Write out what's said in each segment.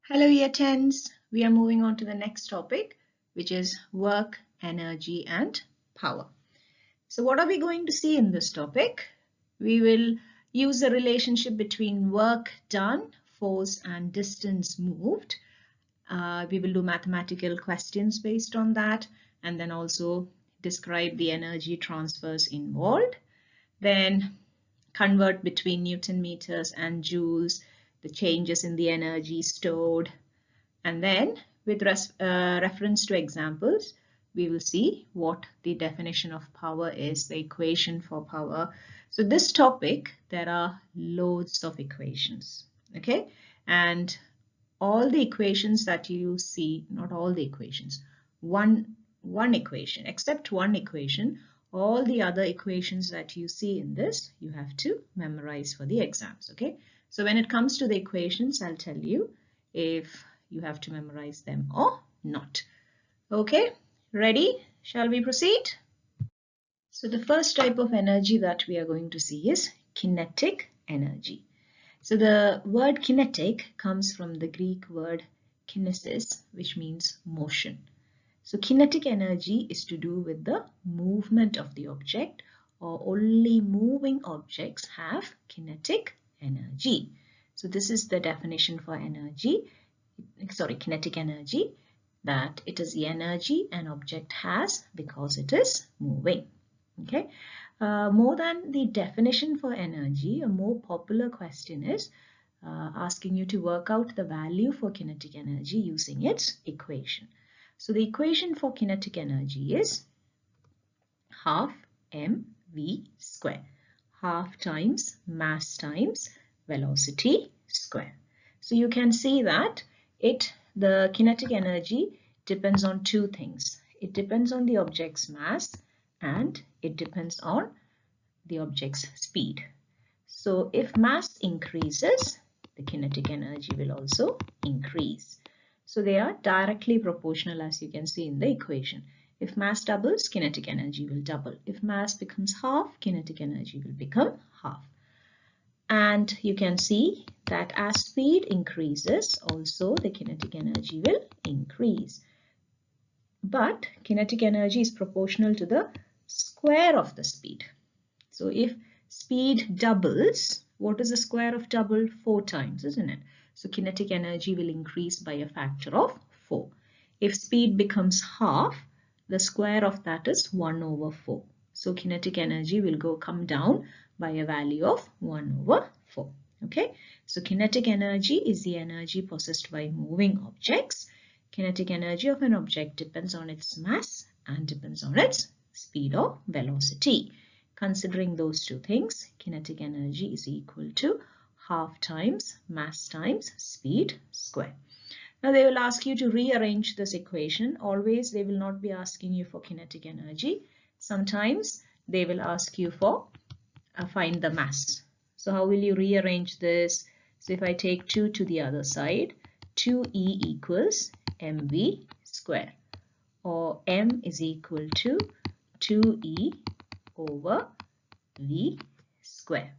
Hello Year 10s, we are moving on to the next topic, which is work, energy and power. So what are we going to see in this topic? We will use the relationship between work done, force and distance moved. We will do mathematical questions based on that and then also describe the energy transfers involved. Then convert between Newton meters and joules, the changes in the energy stored. And then with reference to examples, we will see what the definition of power is, the equation for power. So this topic, there are loads of equations, okay? And all the equations that you see, not all the equations, one equation, except one equation, all the other equations that you see in this, you have to memorize for the exams, okay? So when it comes to the equations, I'll tell you if you have to memorize them or not. Okay, ready? Shall we proceed? So the first type of energy that we are going to see is kinetic energy. So the word kinetic comes from the Greek word kinesis, which means motion. So kinetic energy is to do with the movement of the object, or only moving objects have kinetic energy. So this is the definition for kinetic energy, that it is the energy an object has because it is moving. Okay. More than the definition for energy, a more popular question is asking you to work out the value for kinetic energy using its equation. So the equation for kinetic energy is half mv square. Half times mass times velocity square. So you can see that the kinetic energy depends on two things. It depends on the object's mass and it depends on the object's speed. So if mass increases, the kinetic energy will also increase. So they are directly proportional, as you can see in the equation. If mass doubles, kinetic energy will double. If mass becomes half, kinetic energy will become half. And you can see that as speed increases, also the kinetic energy will increase. But kinetic energy is proportional to the square of the speed. So if speed doubles, what is the square of double? 4 times, isn't it? So kinetic energy will increase by a factor of 4. If speed becomes half, the square of that is 1 over 4. So kinetic energy will come down by a value of 1 over 4. Okay, so kinetic energy is the energy possessed by moving objects. Kinetic energy of an object depends on its mass and depends on its speed or velocity. Considering those two things, kinetic energy is equal to half times mass times speed square. Now they will ask you to rearrange this equation. Always they will not be asking you for kinetic energy. Sometimes they will ask you for find the mass. So how will you rearrange this? So if I take 2 to the other side, 2e equals mv square, or m is equal to 2e over v square.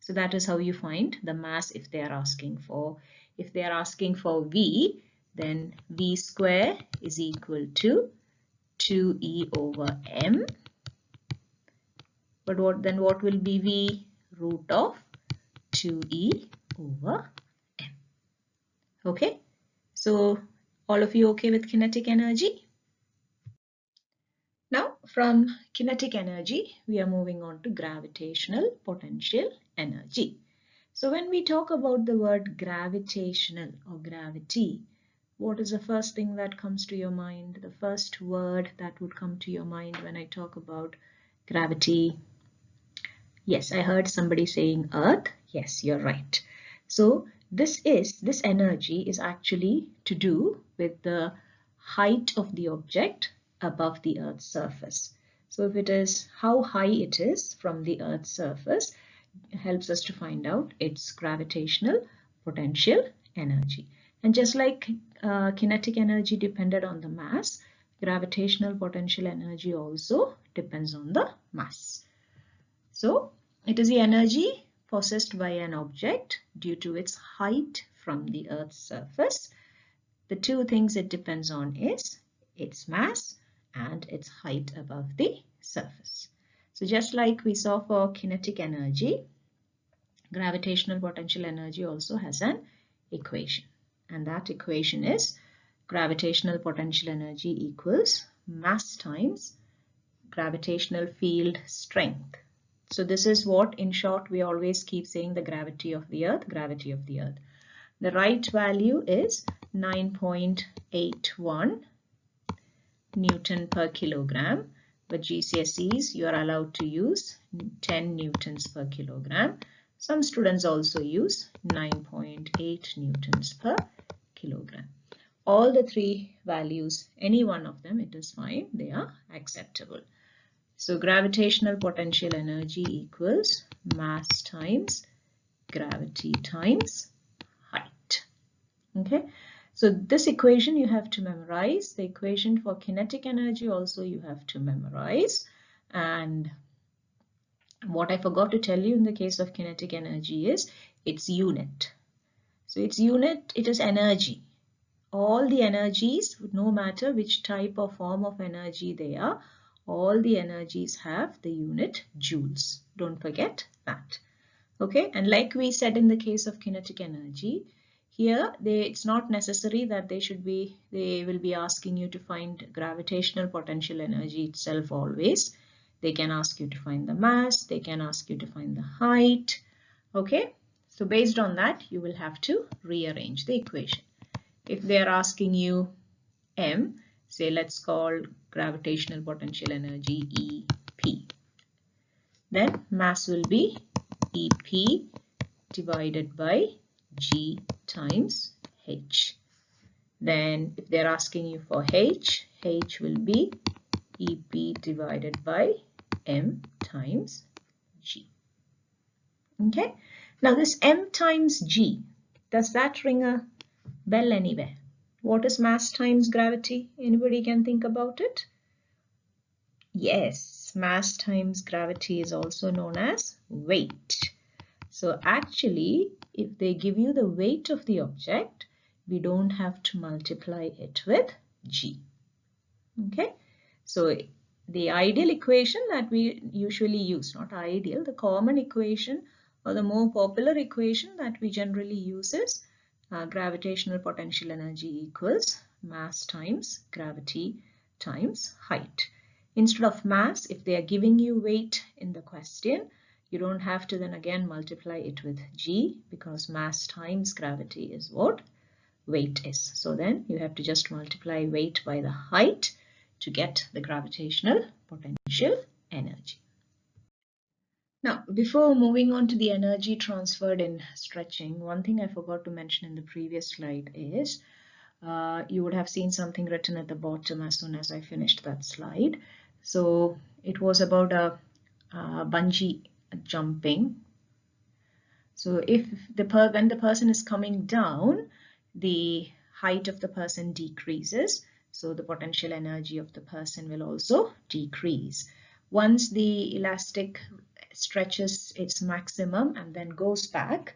So that is how you find the mass if they are asking for. If they are asking for v, then v square is equal to 2e over m. But what will be v? Root of 2e over m. Okay, so all of you okay with kinetic energy? Now from kinetic energy, we are moving on to gravitational potential energy. So when we talk about the word gravitational or gravity, what is the first thing that comes to your mind? The first word that would come to your mind when I talk about gravity? Yes, I heard somebody saying Earth. Yes, you're right. So this energy is actually to do with the height of the object above the Earth's surface. So if it is how high it is from the Earth's surface, it helps us to find out its gravitational potential energy. And just like kinetic energy depended on the mass, gravitational potential energy also depends on the mass. So it is the energy possessed by an object due to its height from the Earth's surface. The two things it depends on is its mass and its height above the surface. So just like we saw for kinetic energy, gravitational potential energy also has an equation. And that equation is gravitational potential energy equals mass times gravitational field strength. So this is what, in short, we always keep saying the gravity of the Earth, gravity of the Earth. The right value is 9.81 Newton per kilogram. But GCSEs, you are allowed to use 10 newtons per kilogram. Some students also use 9.8 newtons per kilogram. All the three values, any one of them, it is fine. They are acceptable. So gravitational potential energy equals mass times gravity times height. Okay. So this equation you have to memorize. The equation for kinetic energy also you have to memorize. And what I forgot to tell you in the case of kinetic energy is its unit. So its unit, it is energy. All the energies, no matter which type or form of energy they are, all the energies have the unit joules. Don't forget that. Okay, and like we said in the case of kinetic energy, here it's not necessary that they will be asking you to find gravitational potential energy itself always. They can ask you to find the mass, they can ask you to find the height. Okay, so based on that, you will have to rearrange the equation. If they are asking you M, say let's call gravitational potential energy EP. Then mass will be EP divided by G times H. Then if they're asking you for H, H will be EP divided by M times G. Okay. Now this M times G, does that ring a bell anywhere? What is mass times gravity? Anybody can think about it? Yes, mass times gravity is also known as weight. So actually, if they give you the weight of the object, we don't have to multiply it with G. Okay, so the ideal equation that we usually use, not ideal, the common equation or the more popular equation that we generally use is gravitational potential energy equals mass times gravity times height. Instead of mass, if they are giving you weight in the question, you don't have to then again multiply it with G, because mass times gravity is what weight is. So then you have to just multiply weight by the height to get the gravitational potential energy. Now, before moving on to the energy transferred in stretching, one thing I forgot to mention in the previous slide is you would have seen something written at the bottom as soon as I finished that slide. So it was about a bungee jumping. So if when the person is coming down, the height of the person decreases, so the potential energy of the person will also decrease. Once the elastic stretches its maximum and then goes back,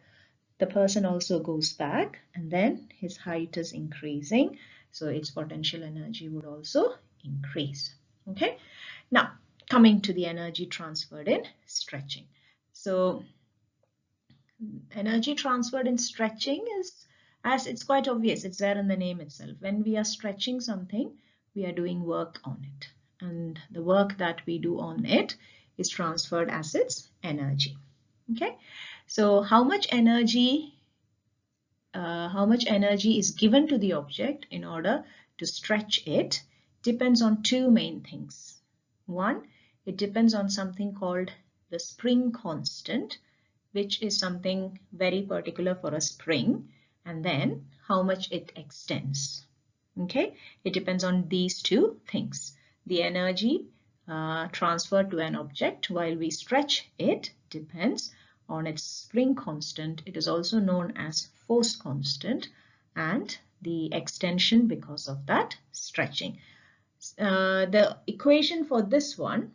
the person also goes back, and then his height is increasing, so its potential energy would also increase. Okay, now coming to the energy transferred in stretching. So energy transferred in stretching is, as it's quite obvious, it's there in the name itself. When we are stretching something, we are doing work on it, and the work that we do on it is transferred as its energy. Okay, so how much energy is given to the object in order to stretch it depends on two main things. One, it depends on something called the spring constant, which is something very particular for a spring, and then how much it extends. Okay, it depends on these two things. The energy transferred to an object while we stretch it depends on its spring constant. It is also known as force constant, and the extension because of that stretching. The equation for this one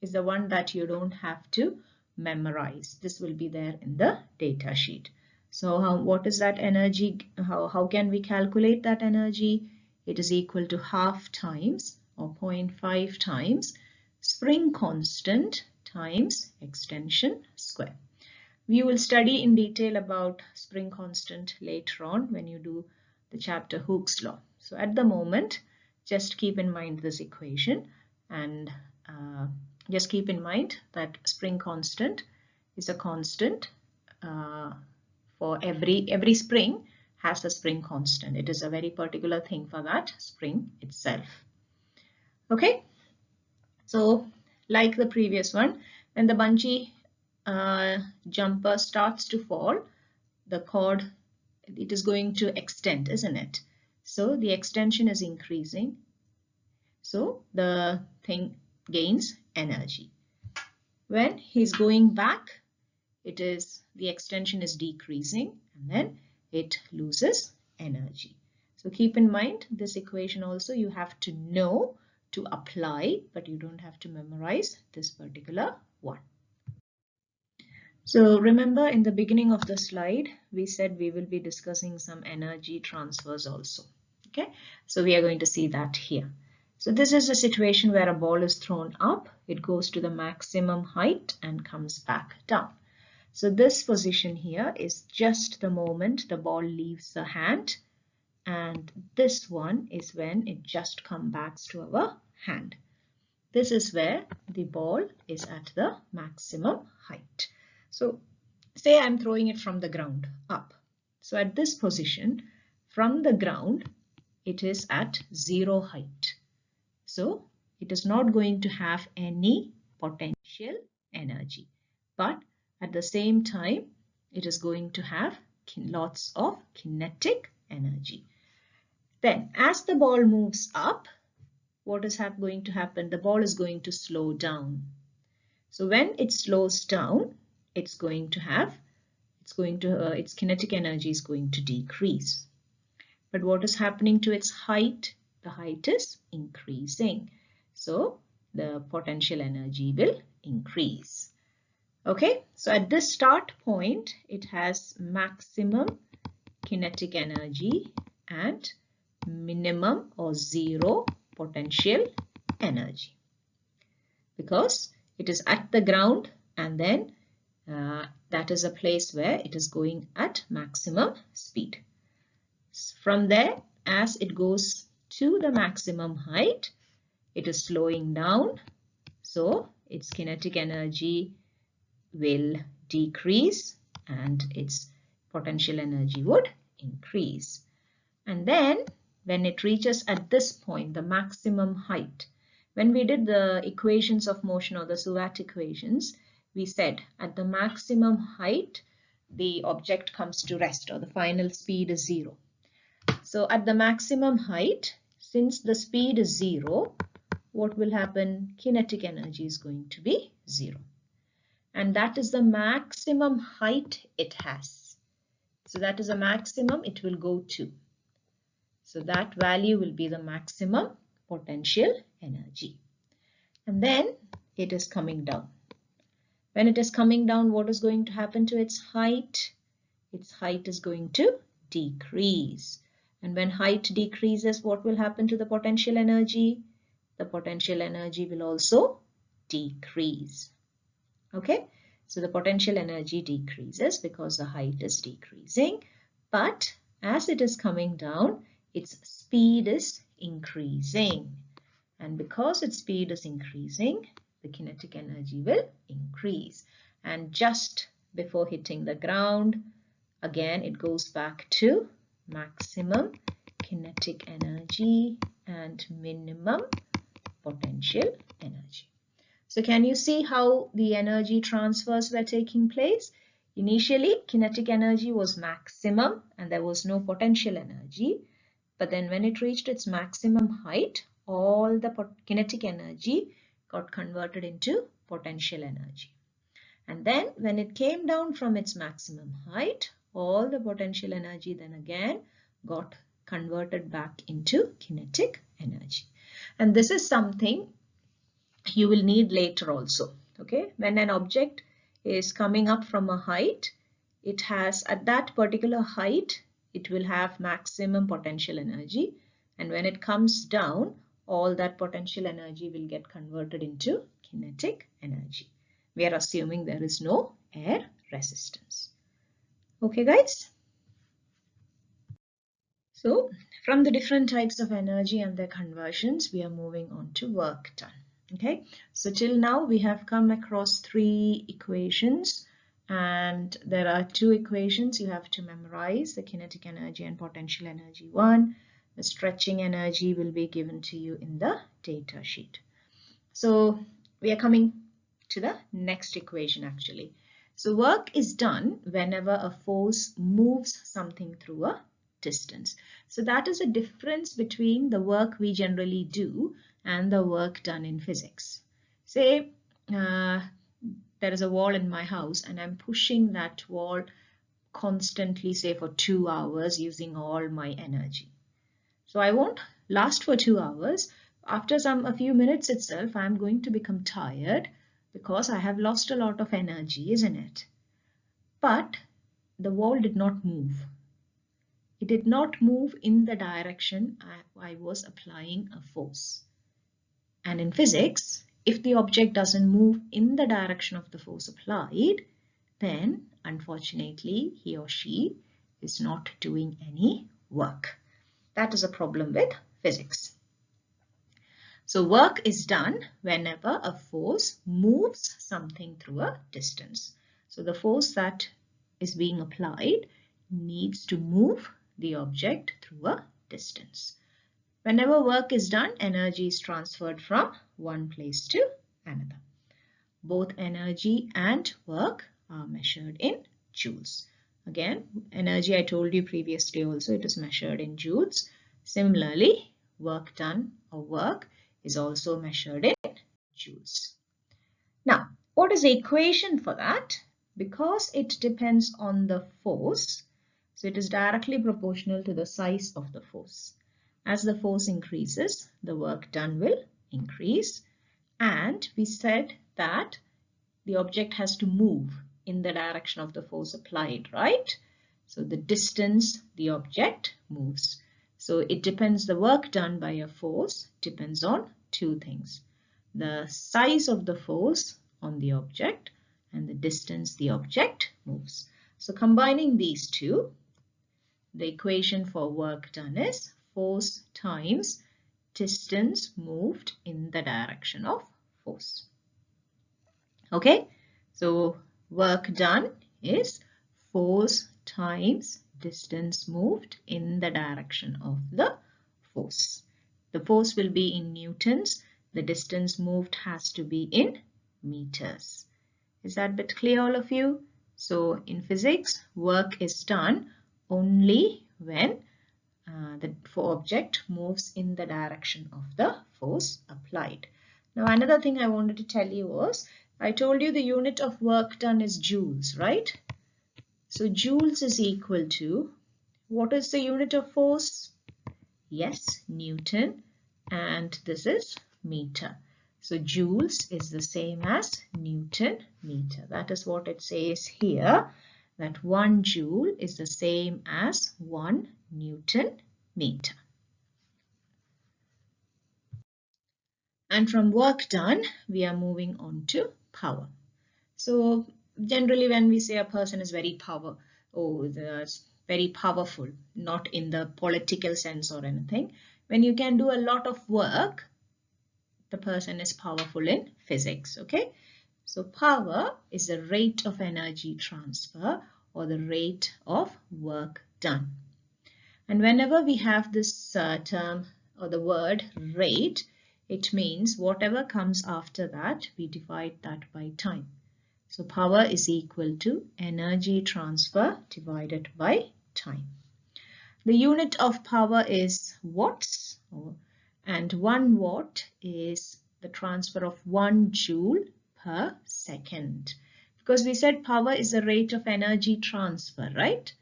is the one that you don't have to memorize. This will be there in the data sheet. So what is that energy? How can we calculate that energy? It is equal to half times or 0.5 times spring constant times extension square. We will study in detail about spring constant later on when you do the chapter Hooke's law. So at the moment, just keep in mind this equation, and just keep in mind that spring constant is a constant for every spring has a spring constant. It is a very particular thing for that spring itself. Okay, so like the previous one, when the bungee jumper starts to fall, the cord, it is going to extend, isn't it? So the extension is increasing, so the thing gains energy. When he's going back, the extension is decreasing, and then it loses energy. So keep in mind this equation also you have to know to apply, but you don't have to memorize this particular one. So remember, in the beginning of the slide, we said we will be discussing some energy transfers also. Okay, so we are going to see that here. So this is a situation where a ball is thrown up, it goes to the maximum height and comes back down. So this position here is just the moment the ball leaves the hand, and this one is when it just comes back to our hand. This is where the ball is at the maximum height. So say I'm throwing it from the ground up. So at this position, from the ground, it is at 0 height. So it is not going to have any potential energy. But at the same time, it is going to have lots of kinetic energy. Then as the ball moves up, what is going to happen? The ball is going to slow down. So when it slows down, its kinetic energy is going to decrease. But what is happening to its height? The height is increasing. So the potential energy will increase. Okay, so at this start point, it has maximum kinetic energy and minimum or 0 potential energy, because it is at the ground, and then that is a place where it is going at maximum speed. From there, as it goes to the maximum height, it is slowing down, so its kinetic energy will decrease and its potential energy would increase. And then when it reaches at this point, the maximum height, when we did the equations of motion or the Suat equations, we said at the maximum height, the object comes to rest, or the final speed is 0. So at the maximum height, since the speed is 0, what will happen? Kinetic energy is going to be 0. And that is the maximum height it has. So that is a maximum it will go to. So that value will be the maximum potential energy. And then it is coming down. When it is coming down, what is going to happen to its height? Its height is going to decrease. And when height decreases, what will happen to the potential energy? The potential energy will also decrease. Okay, so the potential energy decreases because the height is decreasing. But as it is coming down, its speed is increasing. And because its speed is increasing, the kinetic energy will increase. And just before hitting the ground, again it goes back to maximum kinetic energy and minimum potential energy. So can you see how the energy transfers were taking place? Initially, kinetic energy was maximum and there was no potential energy. But then when it reached its maximum height, all the kinetic energy got converted into potential energy. And then when it came down from its maximum height, all the potential energy then again got converted back into kinetic energy. And this is something you will need later also. Okay, when an object is coming up from a height, it has at that particular height, it will have maximum potential energy. And when it comes down, all that potential energy will get converted into kinetic energy. We are assuming there is no air resistance. Okay, guys? So from the different types of energy and their conversions, we are moving on to work done. Okay, so till now we have come across 3 equations, and there are 2 equations you have to memorize, the kinetic energy and potential energy one. The stretching energy will be given to you in the data sheet. So we are coming to the next equation actually. So work is done whenever a force moves something through a distance. So that is a difference between the work we generally do and the work done in physics. Say there is a wall in my house and I'm pushing that wall constantly, say for 2 hours, using all my energy. So I won't last for 2 hours. After a few minutes itself, I'm going to become tired because I have lost a lot of energy, isn't it? But the wall did not move. It did not move in the direction I was applying a force. And in physics, if the object doesn't move in the direction of the force applied, then unfortunately he or she is not doing any work. That is a problem with physics. So work is done whenever a force moves something through a distance. So the force that is being applied needs to move the object through a distance. Whenever work is done, energy is transferred from one place to another. Both energy and work are measured in joules. Again, energy I told you previously also, it is measured in joules. Similarly, work done or work is also measured in joules. Now, what is the equation for that? Because it depends on the force, so it is directly proportional to the size of the force. As the force increases, the work done will increase. And we said that the object has to move in the direction of the force applied, right? So the distance the object moves. So it depends, the work done by a force depends on 2 things. The size of the force on the object and the distance the object moves. So combining these 2, the equation for work done is force times distance moved in the direction of force. Okay, so work done is force times distance moved in the direction of the force. The force will be in newtons. The distance moved has to be in meters. Is that a bit clear, all of you? So in physics, work is done only when the object moves in the direction of the force applied. Now another thing I wanted to tell you was, I told you the unit of work done is joules, right? So joules is equal to, what is the unit of force? Yes, Newton, and this is meter. So joules is the same as Newton meter. That is what it says here, that 1 joule is the same as 1 Newton meter. And from work done, we are moving on to power. So generally when we say a person is very very powerful, not in the political sense or anything, when you can do a lot of work, the person is powerful in physics, okay? So power is the rate of energy transfer or the rate of work done. And whenever we have this term or the word rate, it means whatever comes after that, we divide that by time. So power is equal to energy transfer divided by time. The unit of power is watts, and 1 watt is the transfer of 1 joule per second. Because we said power is the rate of energy transfer, right?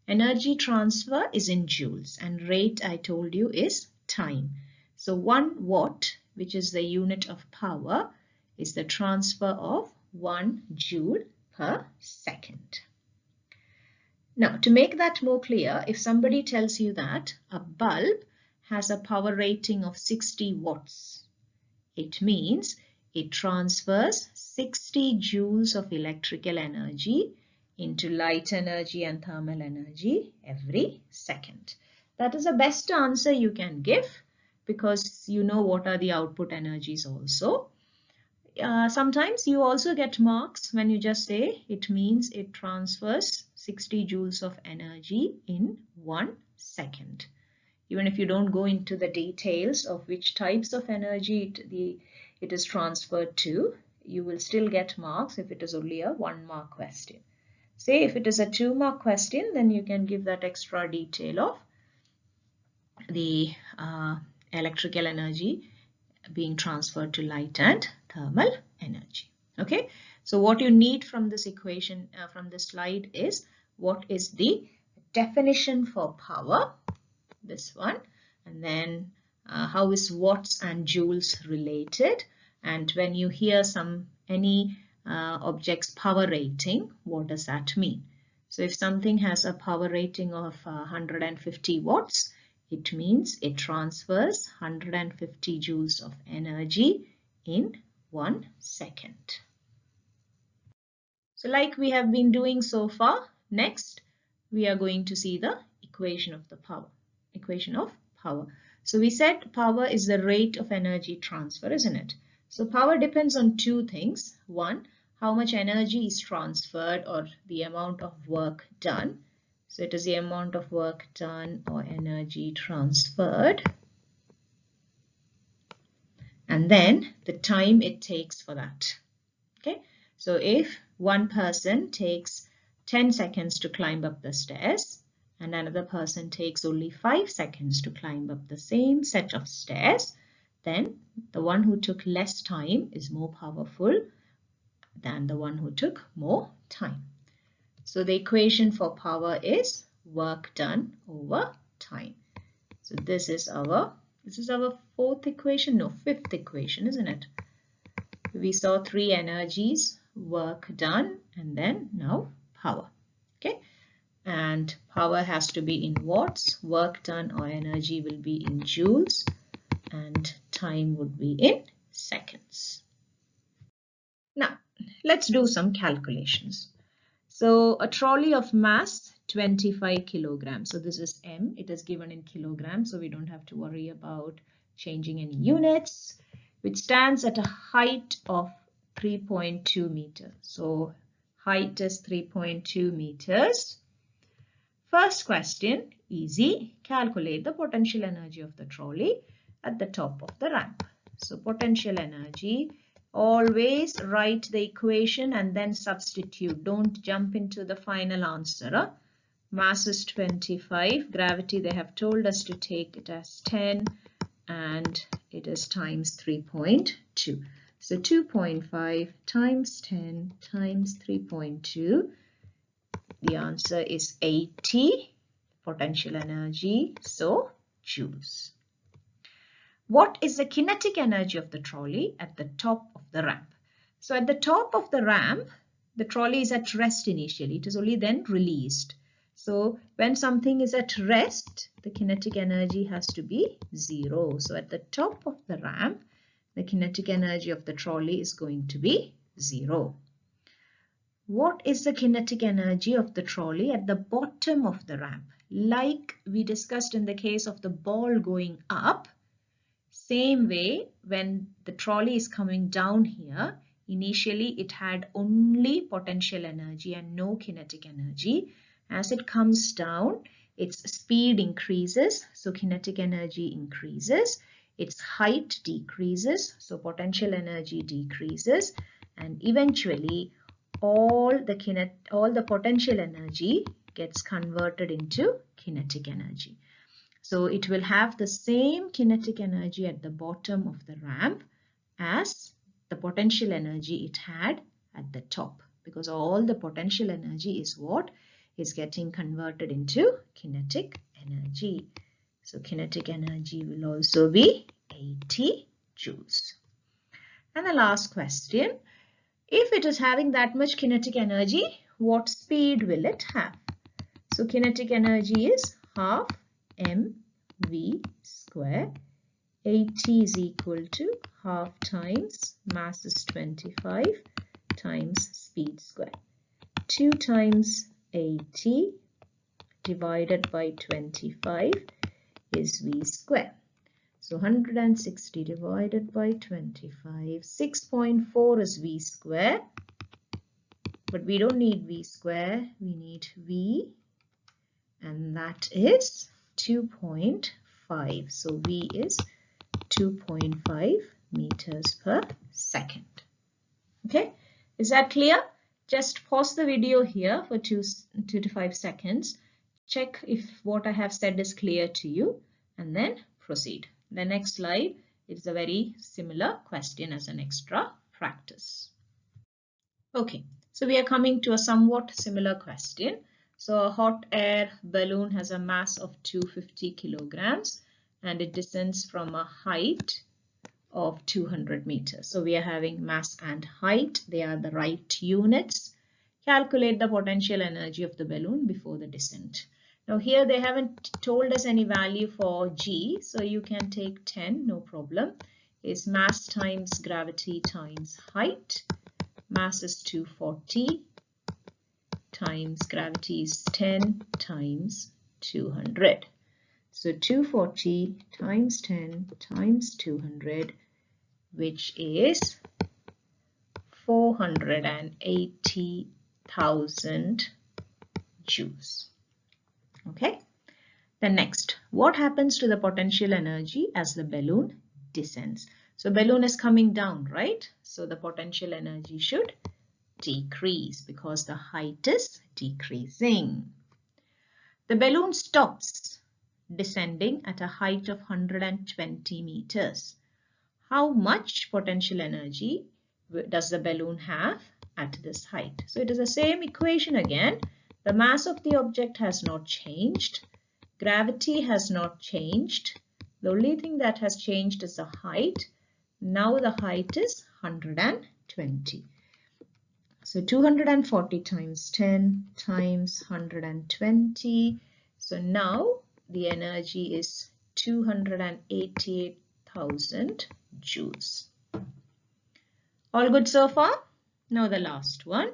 Energy transfer is in joules and rate I told you is time. So 1 watt, which is the unit of power, is the transfer of 1 joule per second. Now, to make that more clear, if somebody tells you that a bulb has a power rating of 60 watts, it means it transfers 60 joules of electrical energy into light energy and thermal energy every second. That is the best answer you can give because you know what are the output energies also. Sometimes you also get marks when you just say it means it transfers 60 joules of energy in 1 second. Even if you don't go into the details of which types of energy it is transferred to, you will still get marks if it is only a 1-mark question. Say if it is a 2-mark question, then you can give that extra detail of the electrical energy being transferred to light and thermal energy. Okay, so what you need from this equation, from this slide is what is the definition for power, this one, and then how is watts and joules related, and when you hear any object's power rating, what does that mean? So if something has a power rating of 150 watts, it means it transfers 150 joules of energy in 1 second. So like we have been doing so far, next we are going to see the equation of the power. Equation of power. So we said power is the rate of energy transfer, isn't it? So power depends on two things. One, how much energy is transferred or the amount of work done. So it is the amount of work done or energy transferred. And then the time it takes for that. Okay. So if one person takes 10 seconds to climb up the stairs and another person takes only 5 seconds to climb up the same set of stairs, then the one who took less time is more powerful than the one who took more time. So the equation for power is work done over time. So this is our fifth equation, isn't it? We saw 3 energies, work done, and then now power. Okay, and power has to be in watts, work done or energy will be in joules, and time would be in seconds. Now let's do some calculations. So a trolley of mass 25 kilograms. So this is M. It is given in kilograms, so we don't have to worry about changing any units, which stands at a height of 3.2 meters. So height is 3.2 meters. First question, easy. Calculate the potential energy of the trolley at the top of the ramp. So potential energy, always write the equation and then substitute. Don't jump into the final answer. Mass is 25. Gravity, they have told us to take it as 10 and it is times 3.2. So 2.5 times 10 times 3.2. The answer is 80 potential energy, so joules. What is the kinetic energy of the trolley at the top of the ramp? So at the top of the ramp, the trolley is at rest initially. It is only then released. So when something is at rest, the kinetic energy has to be 0. So at the top of the ramp, the kinetic energy of the trolley is going to be 0. What is the kinetic energy of the trolley at the bottom of the ramp? Like we discussed in the case of the ball going up, same way when the trolley is coming down here, initially it had only potential energy and no kinetic energy. As it comes down, its speed increases, so kinetic energy increases. Its height decreases, so potential energy decreases, and eventually all the potential energy gets converted into kinetic energy. So it will have the same kinetic energy at the bottom of the ramp as the potential energy it had at the top, because all the potential energy is what is getting converted into kinetic energy. So kinetic energy will also be 80 joules. And the last question, if it is having that much kinetic energy, what speed will it have? So kinetic energy is half mv square. At is equal to half times mass is 25 times speed square. 2 times At divided by 25 is v square. So 160 divided by 25, 6.4 is v square. But we don't need v square, we need v, and that is 2.5. So v is 2.5 meters per second. Okay, is that clear? Just pause the video here for 2 to 5 seconds. Check if what I have said is clear to you and then proceed. The next slide is a very similar question as an extra practice. Okay, so we are coming to a somewhat similar question. So a hot air balloon has a mass of 250 kilograms and it descends from a height of 200 meters. So we are having mass and height. They are the right units. Calculate the potential energy of the balloon before the descent. Now here they haven't told us any value for G, so you can take 10, no problem. Is mass times gravity times height. Mass is 240 times gravity is 10 times 200. So 240 times 10 times 200, which is 480,000 joules. Okay. The next, what happens to the potential energy as the balloon descends? So balloon is coming down, right? So the potential energy should decrease because the height is decreasing. The balloon stops descending at a height of 120 meters. How much potential energy does the balloon have at this height? So it is the same equation again. The mass of the object has not changed. Gravity has not changed. The only thing that has changed is the height. Now the height is 120. So 240 times 10 times 120. So now the energy is 288,000 joules. All good so far? Now the last one.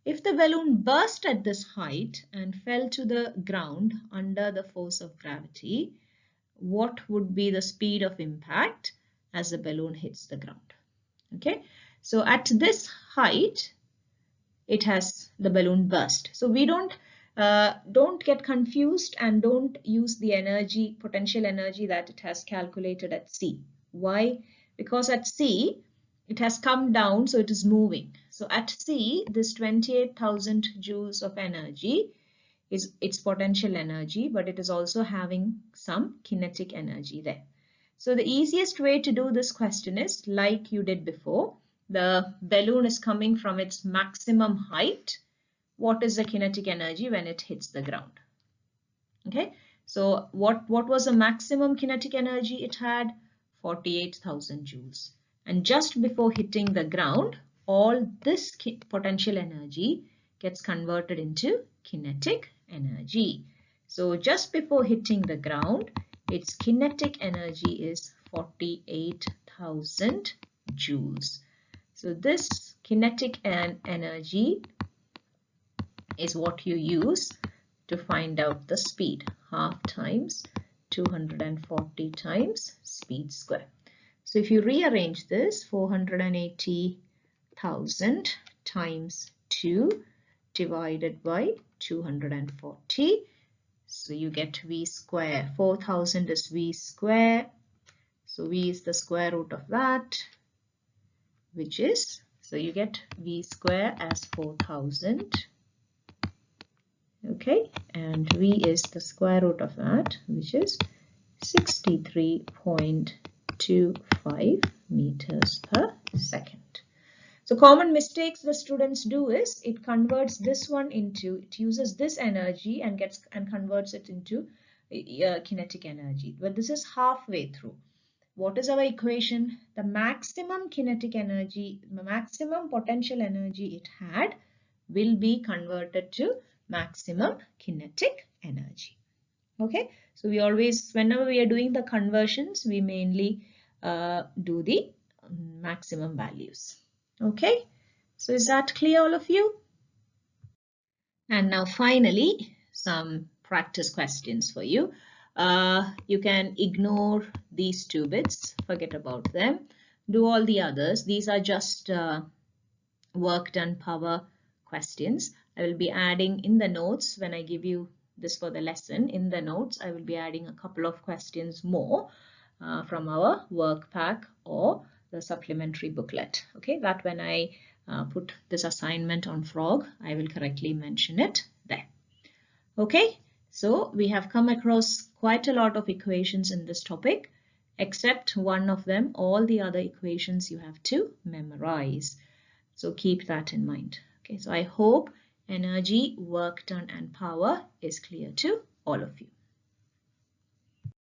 If the balloon burst at this height and fell to the ground under the force of gravity, what would be the speed of impact as the balloon hits the ground? Okay, so at this height, the balloon burst. So we don't get confused and don't use the potential energy that it has calculated at C. Why? Because at C, it has come down, so it is moving. So at C, this 28,000 joules of energy is its potential energy, but it is also having some kinetic energy there. So the easiest way to do this question is like you did before. The balloon is coming from its maximum height. What is the kinetic energy when it hits the ground? Okay, so what was the maximum kinetic energy it had? 48,000 joules. And just before hitting the ground, all this potential energy gets converted into kinetic energy. So just before hitting the ground, its kinetic energy is 48,000 joules. So this kinetic energy is what you use to find out the speed. Half times 240 times speed square. So if you rearrange this, 480,000 times 2 divided by 240. So you get V square. 4,000 is V square. So V is the square root of that, which is, so you get V square as 4,000. Okay, and V is the square root of that, which is 63.25 meters per second. So common mistakes the students do is it uses this energy and converts it into kinetic energy. But this is halfway through. What is our equation? The maximum kinetic energy, the maximum potential energy it had will be converted to maximum kinetic energy. Okay, so we always, whenever we are doing the conversions, we mainly do the maximum values. Okay, so is that clear, all of you? And now finally, some practice questions for you. You can ignore these 2 bits, forget about them. Do all the others. These are just work done power questions. I will be adding in the notes when I give you this for the lesson. In the notes, I will be adding a couple of questions more from our work pack or the supplementary booklet. Okay, that when I put this assignment on Frog, I will correctly mention it there. Okay, so we have come across quite a lot of equations in this topic. Except one of them, all the other equations you have to memorize. So keep that in mind. Okay, so I hope energy, work done, and power is clear to all of you.